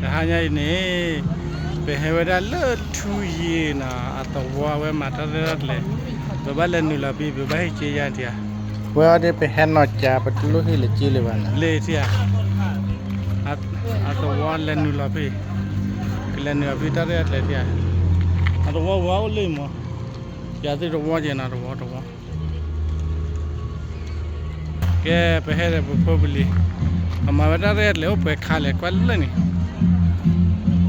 hanya ini behewada le tuye na atau wawe mata le bebalen nula bi bebai cia dia wa de pehen noja betul le cile bana le dia atau wale nula bi kelen nula bi tare le dia atau wa le mo ya de wa je na wa ke behere probably amawada re le ope khale kwal ni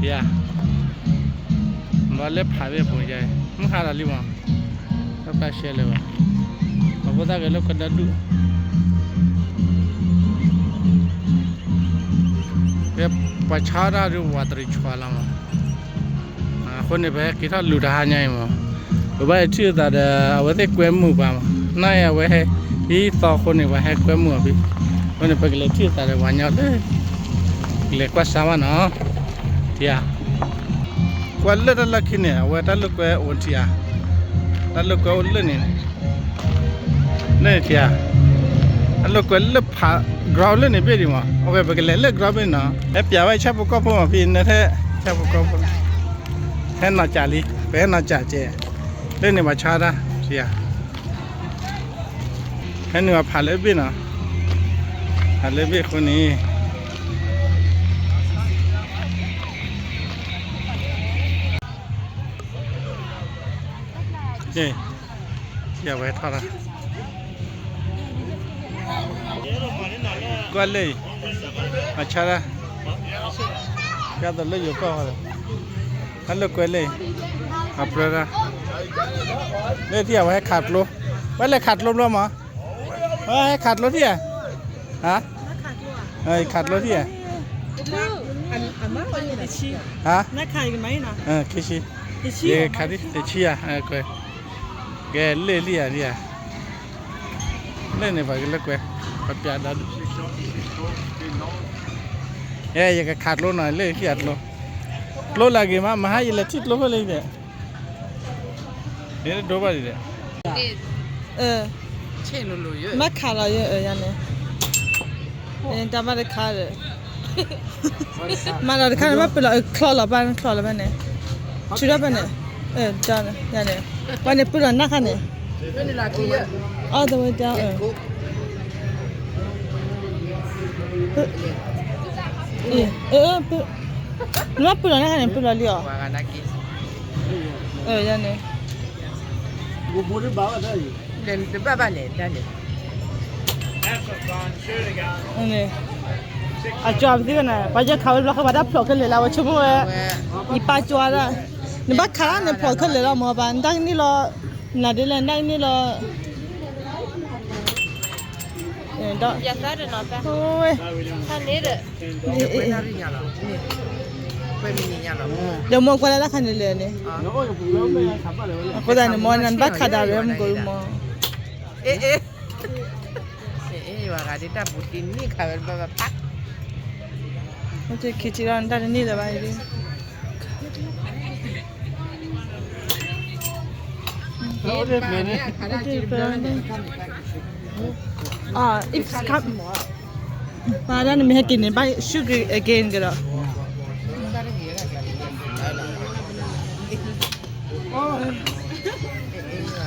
ya Vale phave po jaye mkhara li ma ta shele ba aboda gelo kadadu ye pachara ru watri chwala ma khone ba kitha luda nyai ma ba chi da da awate kwemu ba ma na ya we he hi to khone ba he kwemu bi khone ba gele chi da wa nya le kwa sama na tia Kuala dah laki ni, awak dah lupa ontia, dah lupa ulen ni, ni dia, dah lupa lepas ground ni beri mah, awak bagi lelak ground ni na, piawai capu kau pun mapi ni teh, capu kau pun, nak cari, nak cari, ni macam ada, dia, ni macam halebih na, halebih kau ni. Ye, ya wei thà ra. Qua lê, अच्छा ra. क्या तो ले जो का हो रहा. Hello qua lê, आप लोग ले दिया वह खाट लो, वह खाट लो mà, वह खाट लो दिया, हाँ? खाट लो दिया. हाँ? Nó khai cái máy nào? Kishi. Ye khadi, kishi à, coi. Cái lê lia lia lên này phải cái lắc quẹt bắt bia đá cái khát luôn này lên khát luôn lô là gì mà hai là chít lô phải lên đấy đấy đâu vậy đấy mất khát rồi vậy này ta bắt được khát rồi mà là khát mà bây giờ khlo là ban này chú đó ban này cho này này ban này bây giờ nát khát này đâu vậy đâu nó bây giờ nát khát này bây giờ liều cho này bố đi bảo ở đây đến ba ba này đây này cho anh cái này bây giờ khâu nó không bắt được cái này là chúng tôi ipa cho ra nếu bắt khá nên phở khơi là mà bạn đang đi lo là đi lên đang đi lo đó giờ tới rồi nó ta thôi thanh đấy rồi quên nào đi nhà rồi quên mình nhà rồi giờ mua qua là khăn liền này có thể mua nên bắt khá đào em cũng mua ê và cái đấy ta bút tin ní khai vào bắp tắc cái kia chỉ là đang đi là vậy đi if come mà đó mình hayกินเนี่ย buy sugar again cái đó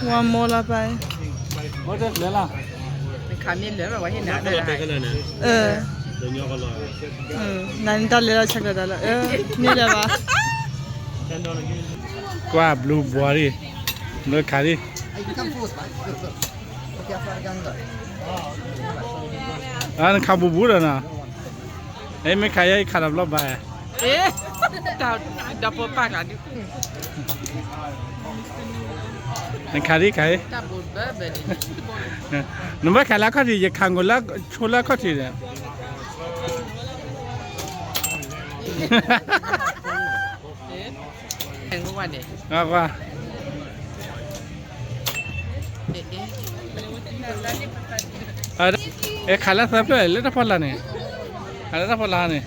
one more là bay ở đây lấy là khai miếng lửa rồi hiện tại nan ta lấy ra chắc là đóนี่là ba qua blue boy nó khai đi anh khai bù bù rồi nè em mấy khai ấy khai làm lót bài tao double pack à anh khai đi khai double bubble nó mới khai lá có gì vậy khai ngồi lá chua lá có gì nè anh có qua này qua khai lá sắp rồi lấy nó phật là nè khai lá phật là nè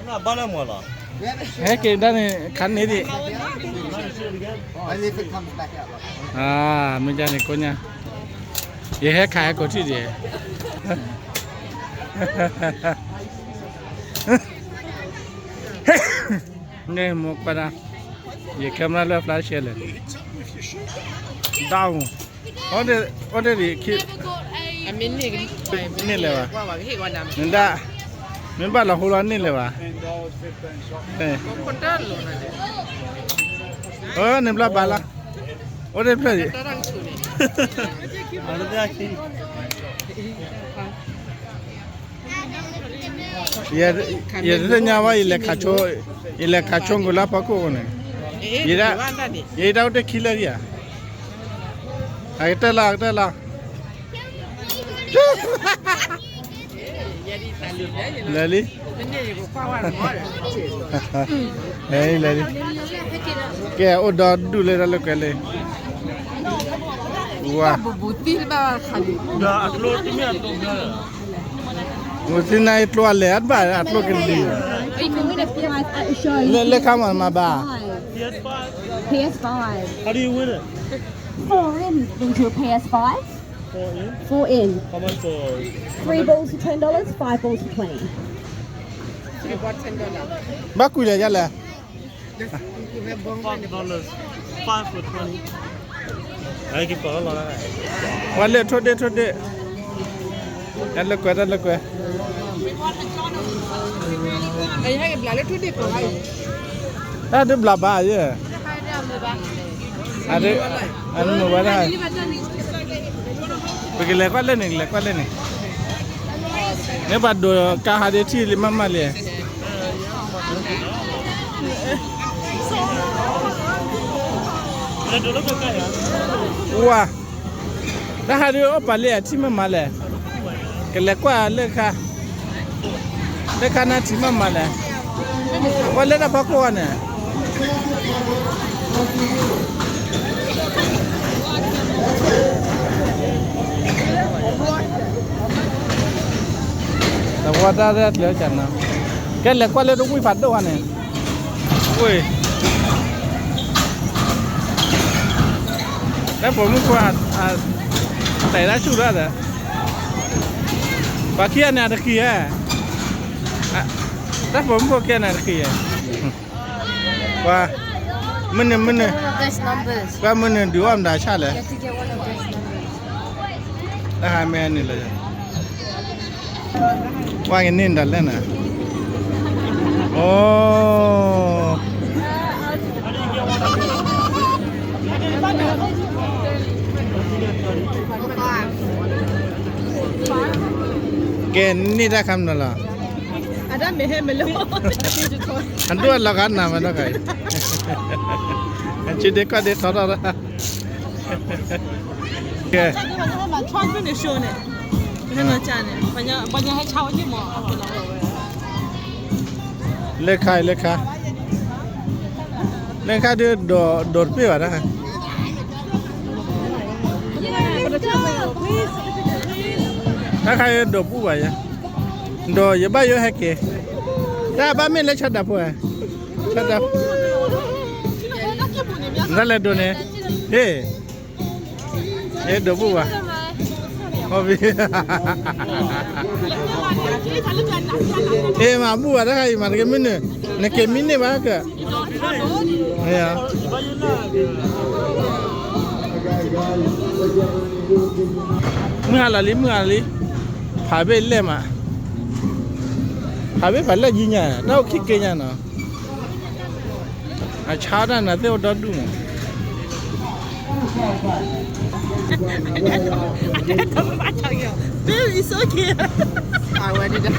nó bao nhiêu mùa rồi cái đó này khăn này đi mình ra này cô nha vậy hết khai có gì vậy Ne mo para ye camera la flash le down order di ki အမင်းနေက ni le ba ว่าว่าเฮ้ยว่าน้ำ nda min ba la hola ni le ba eh คนต้นลงนะ oh ni bla ba la order play ต้นรังชูนี่ Ada dia ki. ye de nya wa ile khacho ngula pa ko ne เอ๊ะว่านั่นนี่ ye da de khila ya ai ta la ยาดีตาลุได้เลย le li นี่ก็คว้าว่าหมอเลย hey le li ke o da du le da le ke le wa บูบูตีบ้าขัน Dah upload ni upload dah. Musina itlo le at ba atlo ke li at a show. le kama ma ba PS5. PS5. How do you win it? 4 in into a PS5. 4 in. 4 in. How much for? 3 balls for $10, 5 balls for 20. ที่บอส$10 ba ku le ya la คือแม่บ้อง $5. 5 for 20. Ai ki pa la. wa le thode ya le ko ไอ้ให้กับหลานเล็กทุกเด็กของไอ้ ta de bla ba ye ade anu mo ba da pe ke le kwa le ni ne ba do ka ha de ti li mama le Ada dulu ke ya? wa da ha de o pa le ti mama le ke le kwa le ka na ti mama le wa le da ba ko ne ta wa da le chan na ke le kwa le do wi phat do ne ui đấyผมก็แต่ละชุดละแต่บางทีอันนั้นคือแต่ผมก็แค่นั้นคือว่ามันว่ามันดูว่ามันได้ชาเลยแล้วหาแม่นี่เลยว่าอย่างนี้ดันแล้วนะโอ้ แกนี่ได้คำนั่นล่ะ อาดัมไม่ให้ไม่รู้ อันตัวละกันนะมันต้องไงอันชีเด็กก็เด็กทอดละแก 这个晚上把窗户给修呢，不是那家呢，把人还插我一毛。 เลขาเดือดโดดเปี้ยวนะถ้าใครโดดผู้ไหวโดดอย่าบ้าเยอะให้เกะถ้าบ้าไม่เล่นชัดดับผู้ชัดดับนั่นแหละโดนเนี่ยเฮ้โดดผู้วะฮอบบี้มาผู้วะถ้าใครมาเก็บมินเนี่ยเก็บมินเนี่ยบ้าเกะเนี่ย เมื่อไรผาเบลเล่มาผาเบลไปแล้วยิงเนี่ยเราคิดเกี่ยงเนาะอาชาด้านนั้นเดี๋ยวดอดูมั้งIt's okay. เอาไว้ดิจ้ะ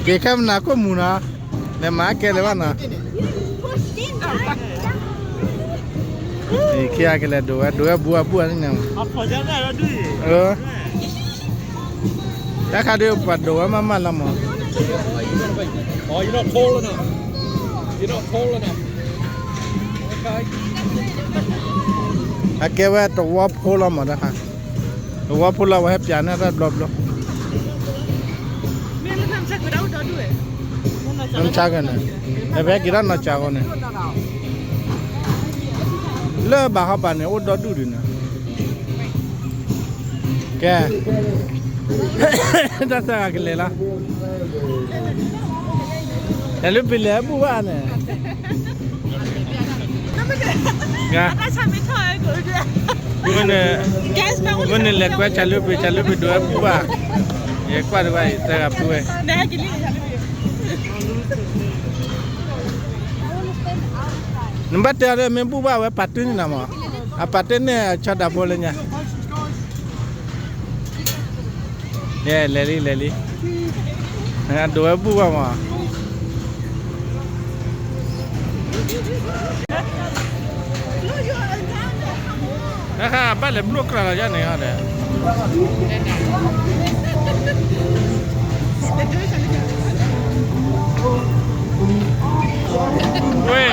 เกี่ยข้ามนาก็มูนะแต่มาแกเลยว่านะเกี่ยกันเลยดูบัวนี่นะ Apa jangan ada duit. ถ้าเขาเดือดปัดดูว่ามันละมั้ง Oh, you're not tall enough. You're not tall enough. Okay. อาเกว่าตัวพูละมั้งนะคะตัวพูละว่าให้ปีนั้นได้บล็อกน้ำชากันนะแต่แพ้กี่ร้านน้ำชากันเนี่ยเลิกบ้าเขาป่านเนี่ยโอ้ดอดูดินะแก ဒါစားကလေးလားတယ်လူပလဲပူပါနဲ့ကဲအချမ်းမထောက်ကိုကြဘယ်နဲ့ gas ဘယ်နဲ့လက်ကွက်ချလို့တော့ပူပါရေကွက်တော့ဆက်ကပူရဲ့နဲကလေးနံပါတ်1မင်းပူပါဝဲပတ်တွင်းနေတာမအပတ်တွင်းနဲ့ချက်တာပေါ်လဲညာလေလီတော့ပူပါမaha vale block la ya ne yare oi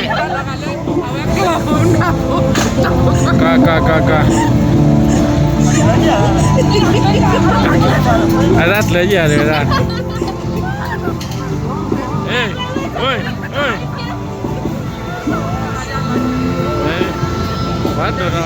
ka adat le ya de verdad oi what do no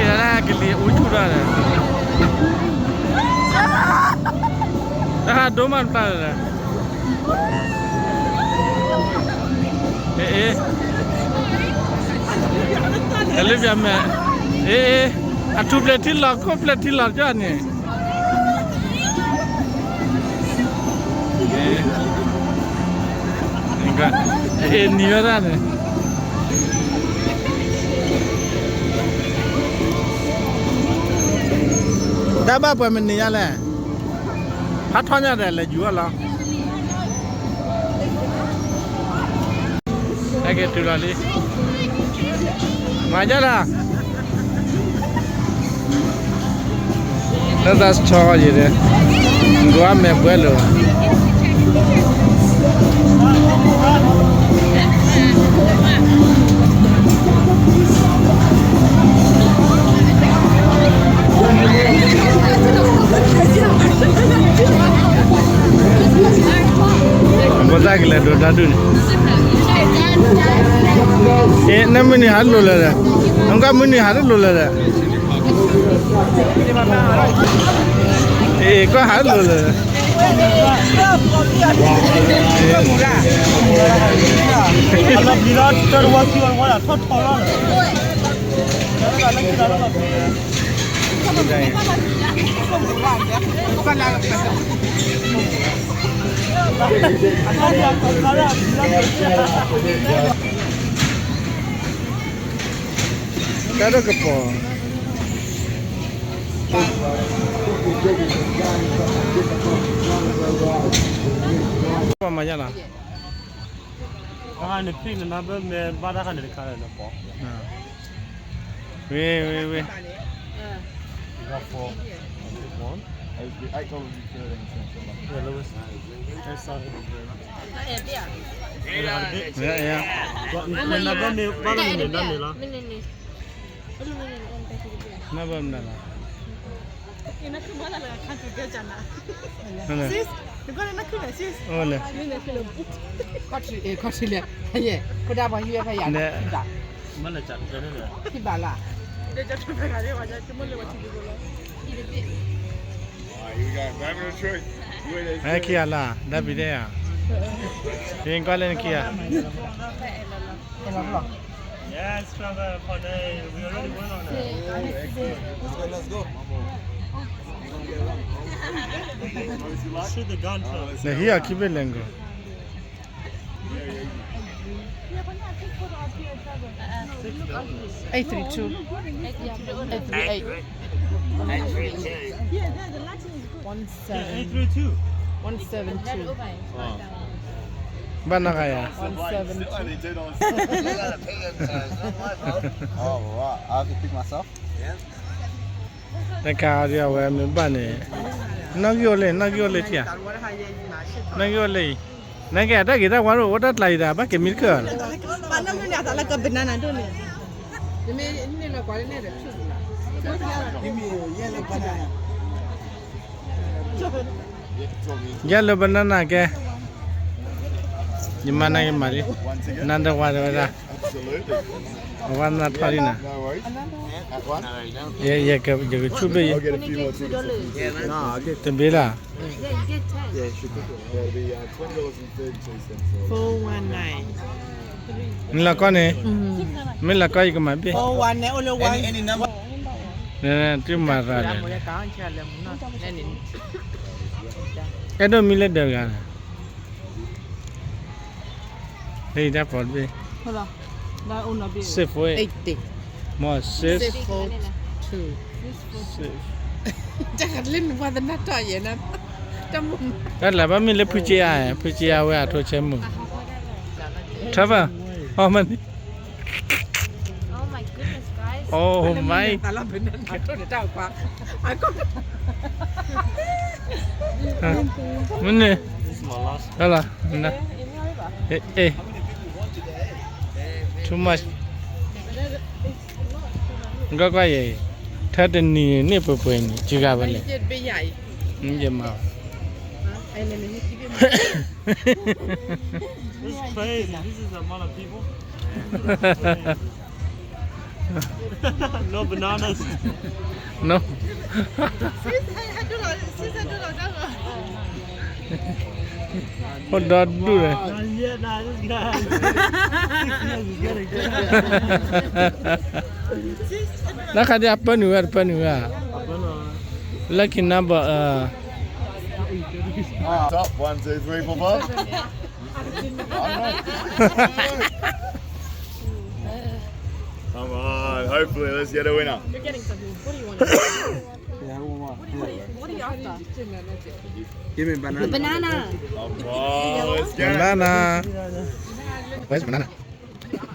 era que le uchura dah doman pa ele via me a tu pletil la ja ne ni vera ne da ba pa me ni ya le ha thon ya de le ju la ke tu la le ma ja la that's charge it go a me vuelo Bola gila do dadu ni namni halu la angka muni halu la ko halu la Allah birat terwasi wala thot thola Kado kepo. Apa majalah? Ah, ni pin na ba me bada kan ni kala na po. We. Got for one. Ya. Na ba me bada ni na ni la. Nabam nala. Ina kuma la kan tu ga jana. Sis, ni ko na kuma sis. Ole. Có sự liền, thế cô đã bao nhiêu phải Nè. dạ, Ma la chat ga ne. thì bảo là De ja tu ga re wa ja tu mo le wa ti go la. Hai kia la, dah bide ya. Yang kau lain kia. Yes, stronger for the we already went on that. Let's go. Shoot the gun first. Nah, here kibe lengo. 832, 838, 832. 172, Mana kaya? 172. Oh, wow. I have to pick myself? Dekat dia awak memang ni. Nak yo le dia. Nak yo le. Nak ada kita waru wadah lagi dah, apa kemil ke? Mana mo ni ata la ka banana do ni. Ini lo kuali ni ada cuci lah. Give me a yellow banana. Yellow banana ke. Gimana ya mari? Once again. Nanda wada wada. Absolutely. Warna tharina. No worries. At one. Ya ke jaga chube I'll ya. get a few more tickets. No, I'll get. Tembela. Yeah, should be. That'll be $20.32. 419 Nila kone. Mila kai ke mabe. 41 ne only one Any number. Nè tim mà ra là nè. một cái có chơi là muốn nó nên nhìn Cái đó mình lấy được à? Đây đã bỏ đi. ဟုတ်လားဒါအုံနာပြေ Safe way. 80 More safe. 2 Safe. chắc là lên qua tên nát trời vậy nè trong một Cái là ba mình lấy phuchi à? Phuchi à vậy à thôi xem mù. Thắp à? Oh mình. Oh my. ta làm bênนั้นเขาจะเจ้ากว่าไอ้ก็ Mình nè. Đó là. Nè. Ê ê. Too much. Có cái gì? Thật là nè bự bự nè, chưa gặp ไอ้ nè. เจ็ดไปใหญ่ Không gì mà. ไอ้เนี่ยนี่คิดว่า This is crazy. This is the amount of people. No bananas. No. Hold on, do it. Not yet, nah, this guy. 6 years is getting Nak ada apa ni? Apa ni? Lucky number. Top 1, 2, 3, 4, 5. Come on, hopefully let's get a winner. The banana. Come on, let's get it. Banana. Where's banana?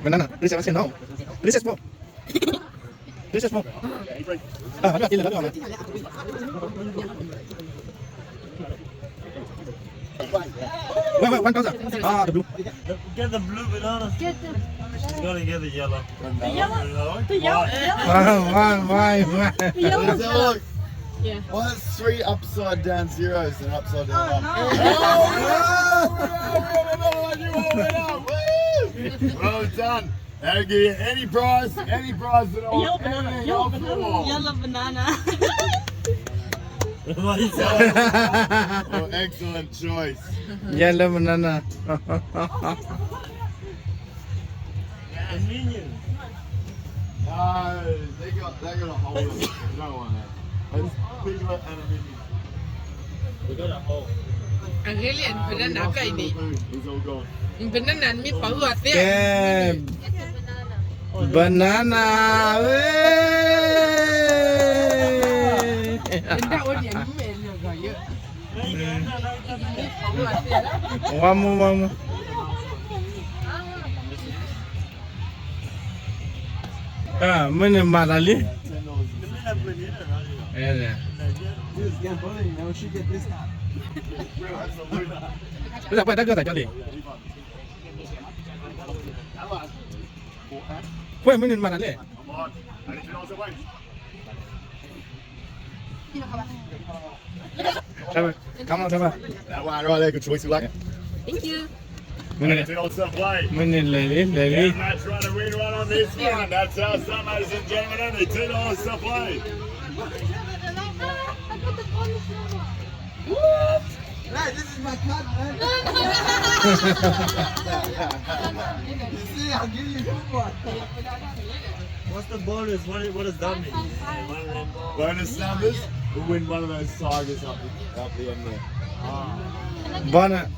Banana. This is no. This is small. This is small. Ah, ada ini ada. Wait, 1,000. Ah, the blue. Get the blue bananas. He's gonna get the yellow. Why? Let's have a look. Well, that's 3 upside down zeros and upside down one. Well done. That'll give you any prize at all. Yellow banana. yellow banana What is that? Oh, excellent choice. Yellow banana. Convenient. No, they got a hold of it. You don't want that. It's piglet and a minion. We got a hole. อันนี้เรียนเป็นนั่นนะไก่นี่ He's all gone. เป็นนั่นนั้นมีเป๋าหัวเตี้ย Yeah. Banana. เป็นดาวเดียนไม่เป็นเลยก็เยอะ One more. Ah, mana malali? Yeah. Bisa apa dah ke tak jadi? Kau mana malali? Come on. Anything else at once? Come on, That one right there, good choice. You like it? Mana? $2 to play. Mana lali? Yeah, Matt's trying to win one on this one. That's our sum, ladies and gentlemen. Only $2 to play. What's the bonus? What does that mean? Bonus numbers. We'll win one of those sagas up the end there. Bana.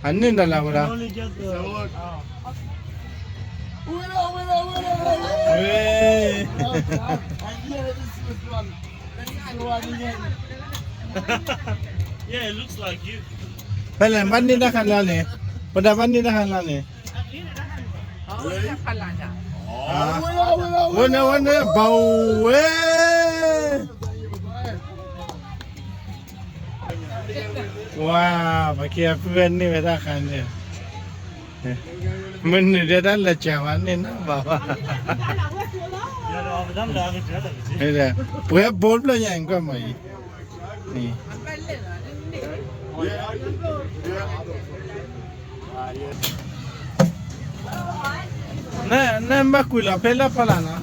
Annin dah lah You mula. only get the. So look. Hey. Yeah, it looks like you. Pelan, banding dah kan lah ni. Pada banding dah kan lah ni. อ๋อพลังอ่ะ Warna bau. Wah, pakai apa ni beda kan ni. Mana dia dah lecawan ni nak bawa. Madame l'a arrêté là, t'as vu? အဲ့ဒါဘွဲဘောပလရရင်ကမကြီးနီး နဲမကူလာဖဲလာဖလာနာ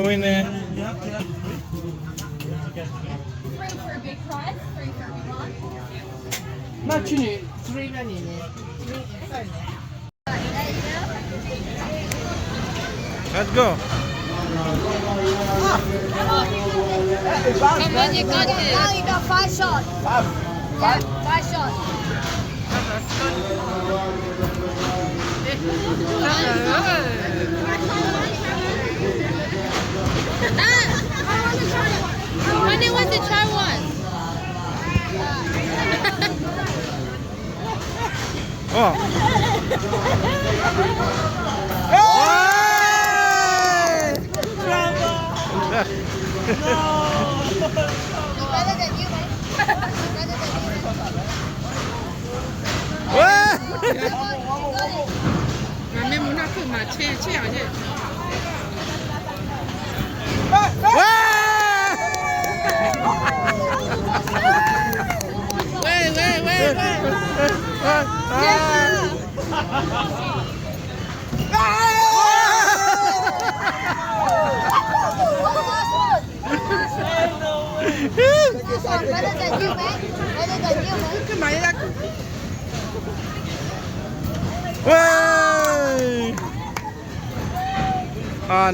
ဝင်းနေ Three for a big prize, three for a big one. မချွနေ3နဲ့နေနေ3 inside နေ Let's go Come on, you got it. Now you got 5 shots. Yeah, 5 shots. I really want to try one. อ๋อ Better than you, man. Better than you. เว้ย You got it. ငါမျက်မှောက်ခုမှချစ်အောင်ချစ် เว้ย Better than you, man. Better than you, man. ขึ้นมาแล้ว เว้ย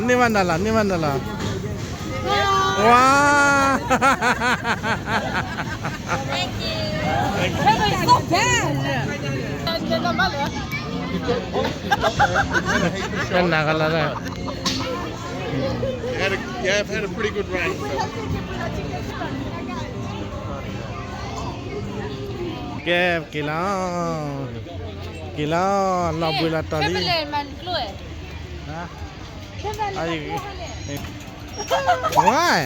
นี่มันอะไรว้า Thank you. It's so bad. เป็นหนักอะไรได้ I've had a pretty good rain. แกกีฬาเราเวลาตอนนี้ Timberland, man. Chloe. นะไอ้ว้าย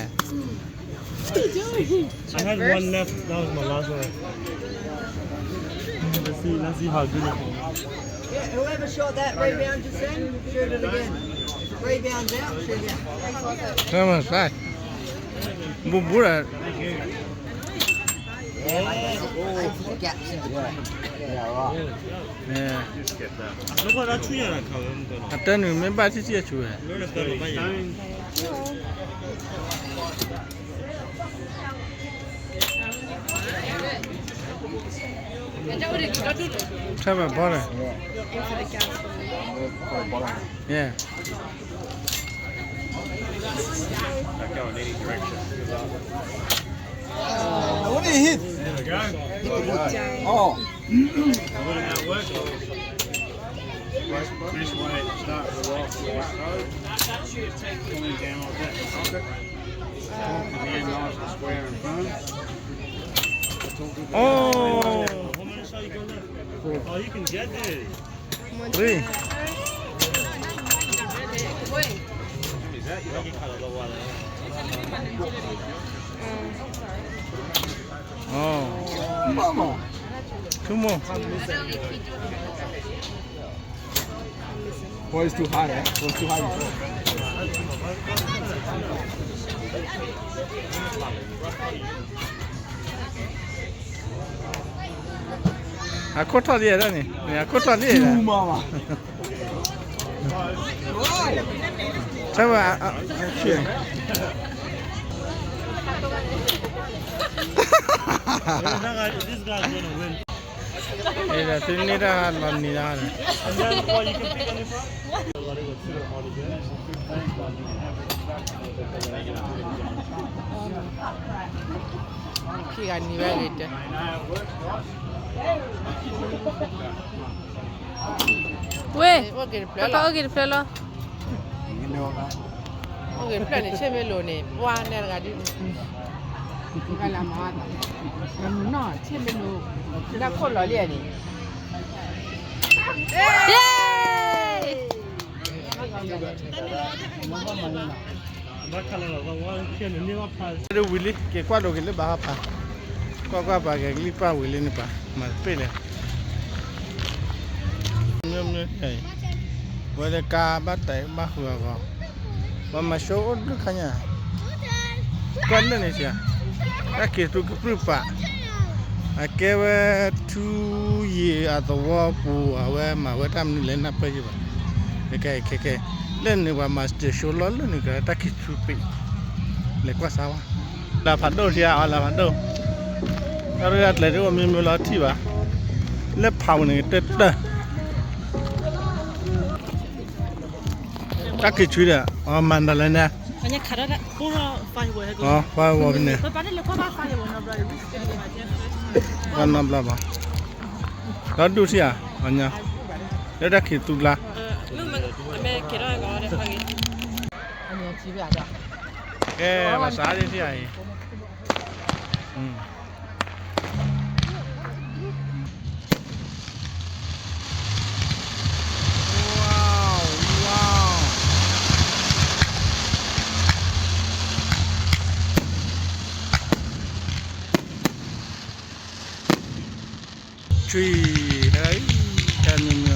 I had one left. That was my last one. Let's see how good it is. Yeah, whoever shot that rebound just then, shoot it again. Rebounds out, shoot it. ใช่ไหมใช่บุระ Gaps in between. เนี่ย Look what that tree is coming. อัตโนมัติบ้านที่จะช่วย Look at that. ใช่ไหมบอลเลยเนี่ย Go in any direction. What did it hit? There we go. Oh. What about work? This way, start with the right road. Coming down like that in pocket. Talk the hand nice and square and firm. โอ้ How many shots you got left? Oh, you can get this. เฮ้ย Make it color the water. โอ้ Mama. ชั่วโมง Boy, it's too high, eh? It was too high before. อะโคตรเรียดนี่เนี่ยโคตรเรียด Ooh, mama. ใช่ป่ะเชี่ย This guy's gonna win. เดี๋ยวทีนี้ได้ลอนนี่ได้ And then what you can pick on it from? Khi gần như vậy thì Wait. okay, Papa, okay, fella. okay, plan ni chem melone. Wa ne ga di. Ga la ma ta. No, chem melo. Da ko lo lie ni. Yay! ดูวิลลี่เกี่ยวกับเรากินเลยบ้าป่ะก็ป่ะเกี่ยวกับลิป้าวิลลี่นี่ป่ะมาเปรี้ยเนี่ยไอ้วันเด็กกาบัดแต่บ้าหัวก็มาโชว์ดูขยันก่อนเลยนี่สิถ้าเกิดตุกปรุปะอาเก็บ2 years อัตวปูเอาไว้มาไว้ทำนี่เล่นนับไปจีบเด็กเล่นนี่ว่ามาสเตชันล้อเล่นนี่ก็ถ้าคิดชุดปีเล็กกว่าสาวลาพันโดเชียเอาลาพันโดเราอยากเล่นว่ามีมูลที่ว่าเล็บเผานี่เด็ดเด้อถ้าคิดชุดอ่ะมันอะไรเนี่ยอันนี้ขาดแล้วพวกเราไฟไว้ให้กูไฟไว้เนี่ยไปปั้นเลยก็ไฟไว้นะบราซิลกันน้ำปลาบ้าแล้วดูสิอ่ะอันนี้แล้วได้คิดตุลาลูกมันไม่คิดอะไรก็ได้ฟังอันนี้ชีวิตอ่ะภาษาที่ที่ไอ้ช่วยให้กันยังไง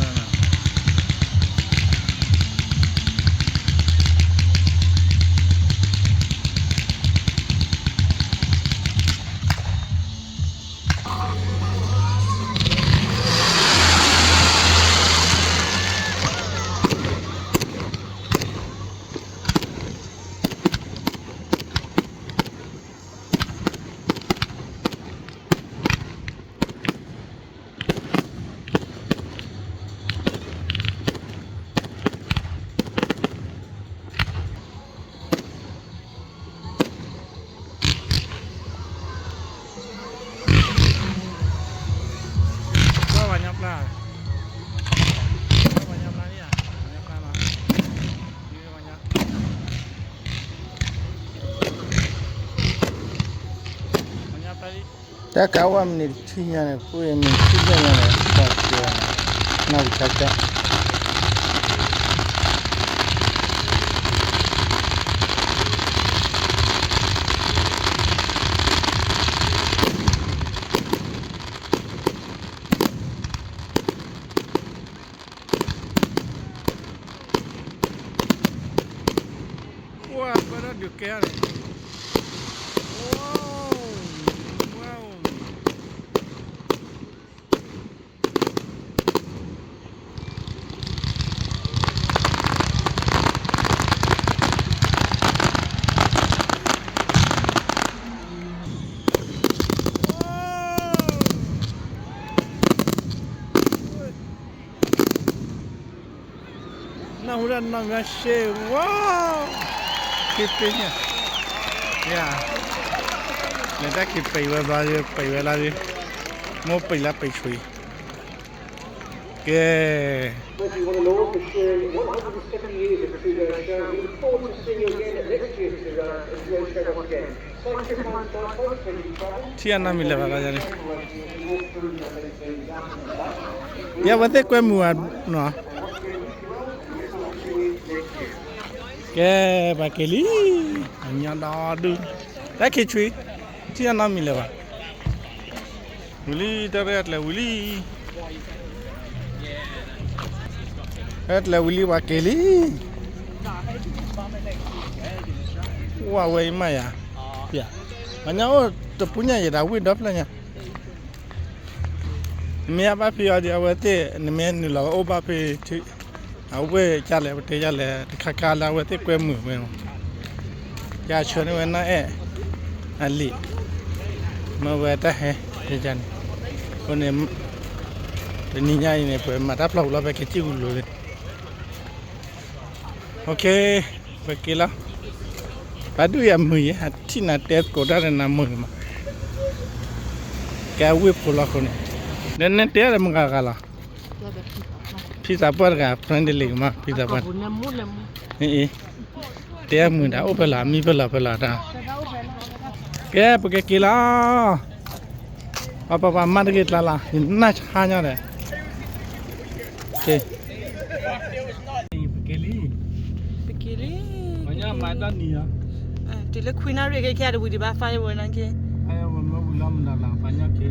แต่ก็ว่ามันที่ยังไงคุยมันที่ยังไงก็เดี๋ยวน่าจะจัดว้าวก็ได้ดูแก่เลยน่ารักน่ารักเชียวว้าวคิดเป็นเนี่ยเนี่ยถ้าคิดไปว่าบ้าเลยไปเวลาเลยมั่วไปละไปช่วยแก Whether you want to know for sharing 170 years of the Trudeau Show, we look forward to seeing you again at next year's Trudeau Show once again. Thank you for your time, thank you for travel. ที่อันนั้นมีอะไรบ้างจ๊ะเนี่ยอย่าว่าแต่กวนมัวเนาะแกไปเกลี่อันยังดอดูได้คิดช่วยที่อันนั้นมีอะไรบ้างวิลลี่เตอร์เรตเลยวิลลี่เลยวิลลี่ว่าเกลี่ว้าวเว้ยไม่อะเปียอันนี้โอ้ตัวปุ่นยังจะวิ่งดับเลยเนี่ยเมียบ้าพี่เอาเดี๋ยวว่าเต้เมียนี่เราโอ้บ้าพี่ที่เอาไว้จัดเลยเตะจัดเลยข้าคาลาว่าเต้กวนมือมั้งยาชวนไว้น่ะอันนี้มาไว้แต่เฮ้ยจันคนนี้เป็นนิยายเนี่ยเปิดมาทับเราไปคิดจิ้วเลยโอเคไปกินแล้วไปดูยามือที่น่าเตะกดอะไรน่ามือมาแกวิ่งพลคนนี้เดินเตะอะไรมึงกันล่ะพี่สาวเปิดกับเพื่อนเด็กมาพี่สาวเปิดนี่เตะมือดาวเปล่ามีเปล่าด่าแกไปกินแล้วป้ามาได้กินแล้วน่าช้าเนี่ยเลยโอเคไปกิน มาด้านนี้อ่ะ ဒီလေခွေးနာတွေကခဲ့တယ်ဘူးဒီပါဖိုင်ဝင်နေကေ ไอ้วันมาบุลามนั่นล่ะปัญญาเคลี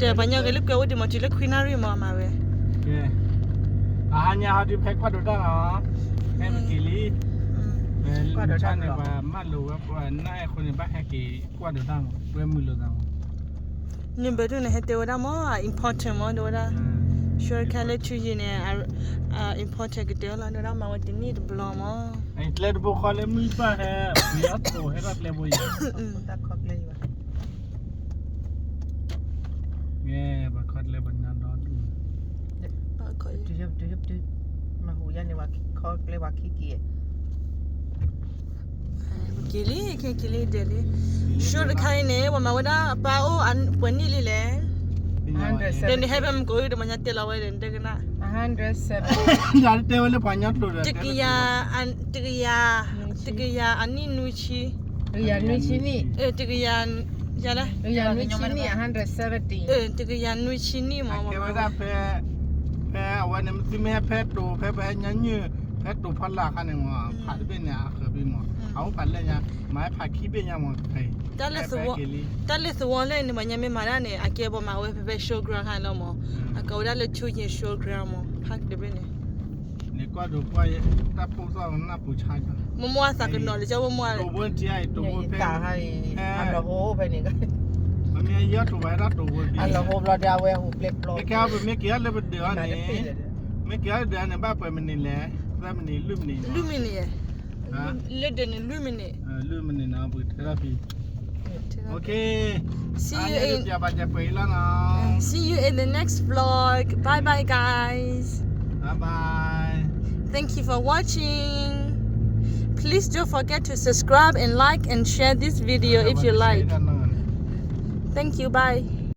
တဲ့ဘာညာကလေးကောဒီမဒီလေခွေးနာတွေမှာမှာပဲ แกอาหารยาที่แพ็คกว่าดด้าอ๋อแม่เคลีกว่าดด้าเนี่ยว่ามาลูว่าน่าไอ้คนบ้าแฮกกี้กว่าดด้าเว้มือเลยด้า နိဘဒုနဲ့ဟတဲ့ဝဒမော important မောဒဝဒ sure ခလေးချူရင် important ကတဲ့လာတော့မှာဝတင်နေဘလောမော ไอ้เล็ดบุคคลเลยมีป่ะแฮะมีอัตโตให้รักเลยบุย ตักคอกเลยว่ะ แง่บักคัดเลยบัญญัติดอด ပါခေါ် จุ๊บมาหูยันนี่ว่าคอกเลยว่าขี้เกียจ ကလေးကလေးတယ်လေ sure ခိုင်းနေဝမဝဒပါအိုအန်ပွနီလေးလေ then they have him go to manya tela wa den degna 107 ยาเตวเลยปัญญาตัว tikiya ani nuchi เรียนวิชินี่ tikiya jala เรียนวิชินี่170 tikiya nuchi ni ma เกวดาแพวันนี้มันสิแม่แพตูแพยันยืแพตูพันละคันนึงว่าผัดเป็นเนี่ยคือเป็นหมอเอาผัดเลยเนี่ยไม้ผัดขี้เป็นยังหมดไทย tale so wole ni manya me marane akebo ma we pe show ground ha lo mo akawda le chu yin show ground mo pak de bene นี่ก็ดูว่าถ้าผู้สอนน่าผู้ชายกัน mo mo sa ke no le jawo mo ตัวบนที่ไอ้ตัวบน ตาให้อันละโหไปนี่ก็ มันมีเยอะตัวไว้รัดตัวบน อันละโหเราดาวเวหูเปล็กโล ไม่แก้วไม่เกี่ยวเลยเป็นเดือนนี้ไม่เกี่ยวเดือนนี้บ้าไปมันนี่แหละบ้ามันนี่ลืมนี่ lumine le de ni lumine ลืมมันนี่นะบุตรเทอราพีโอเค see you in อย่าไปจะไปแล้วนะ see you in the next vlog bye bye guys bye thank you for watching please don't forget to subscribe and like and share this video if you like thank you bye